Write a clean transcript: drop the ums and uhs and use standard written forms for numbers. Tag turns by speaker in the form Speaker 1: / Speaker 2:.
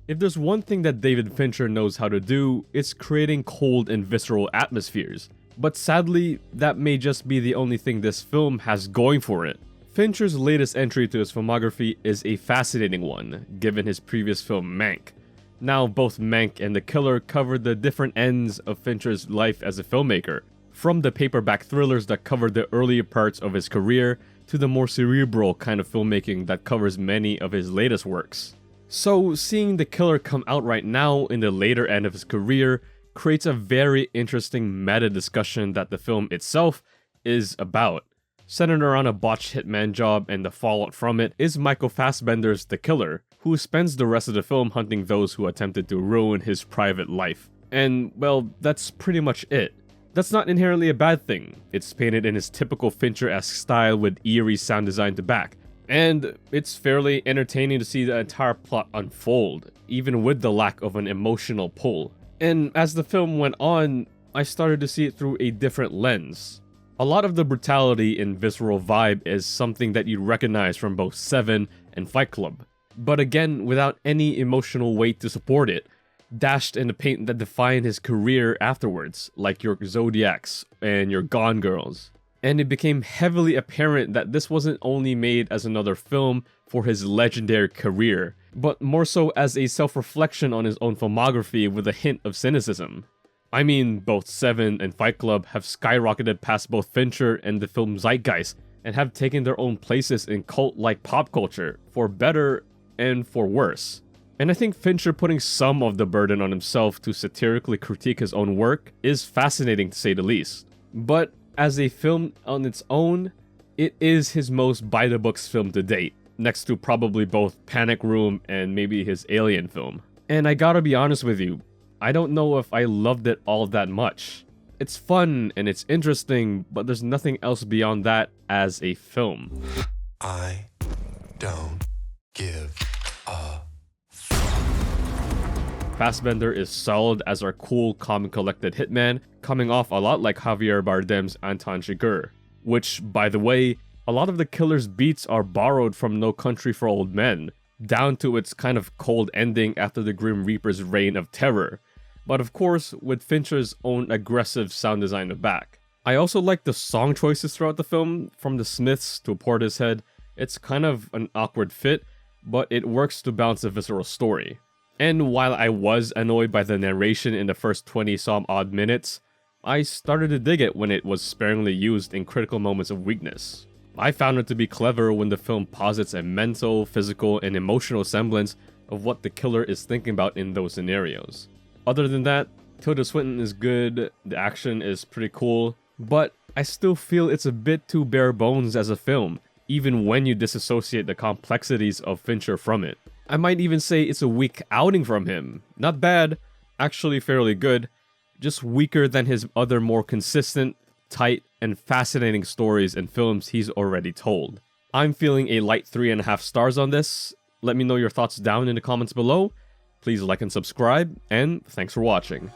Speaker 1: If there's one thing that David Fincher knows how to do, it's creating cold and visceral atmospheres. But sadly, that may just be the only thing this film has going for it. Fincher's latest entry to his filmography is a fascinating one, given his previous film Mank. Now, both Mank and The Killer covered the different ends of Fincher's life as a filmmaker, from the paperback thrillers that covered the earlier parts of his career to the more cerebral kind of filmmaking that covers many of his latest works. So, seeing The Killer come out right now in the later end of his career creates a very interesting meta discussion that the film itself is about. Centered around a botched hitman job and the fallout from it is Michael Fassbender's The Killer, who spends the rest of the film hunting those who attempted to ruin his private life. And, well, that's pretty much it. That's not inherently a bad thing. It's painted in his typical Fincher-esque style with eerie sound design to back. And it's fairly entertaining to see the entire plot unfold, even with the lack of an emotional pull. And as the film went on, I started to see it through a different lens. A lot of the brutality and visceral vibe is something that you'd recognize from both Seven and Fight Club, but again without any emotional weight to support it, dashed in the paint that defined his career afterwards, like your Zodiacs and your Gone Girls. And it became heavily apparent that this wasn't only made as another film for his legendary career, but more so as a self-reflection on his own filmography with a hint of cynicism. I mean, both Seven and Fight Club have skyrocketed past both Fincher and the film zeitgeist, and have taken their own places in cult-like pop culture, for better and for worse. And I think Fincher putting some of the burden on himself to satirically critique his own work is fascinating to say the least. But as a film on its own, it is his most by-the-books film to date, next to probably both Panic Room and maybe his Alien film. And I gotta be honest with you, I don't know if I loved it all that much. It's fun and it's interesting, but there's nothing else beyond that as a film.
Speaker 2: I don't give a
Speaker 1: Fassbender is solid as our cool, calm and collected hitman, coming off a lot like Javier Bardem's Anton Chigurh. Which, by the way, a lot of the killer's beats are borrowed from No Country for Old Men, down to its kind of cold ending after the Grim Reaper's reign of terror. But of course, with Fincher's own aggressive sound design to back. I also like the song choices throughout the film, from The Smiths to Portishead. It's kind of an awkward fit, but it works to balance the visceral story. And while I was annoyed by the narration in the first 20-some-odd minutes, I started to dig it when it was sparingly used in critical moments of weakness. I found it to be clever when the film posits a mental, physical, and emotional semblance of what the killer is thinking about in those scenarios. Other than that, Tilda Swinton is good, the action is pretty cool, but I still feel it's a bit too bare bones as a film, even when you disassociate the complexities of Fincher from it. I might even say it's a weak outing from him. Not bad, actually fairly good, just weaker than his other more consistent, tight, and fascinating stories and films he's already told. I'm feeling a light 3.5 stars on this. Let me know your thoughts down in the comments below. Please like and subscribe, and thanks for watching.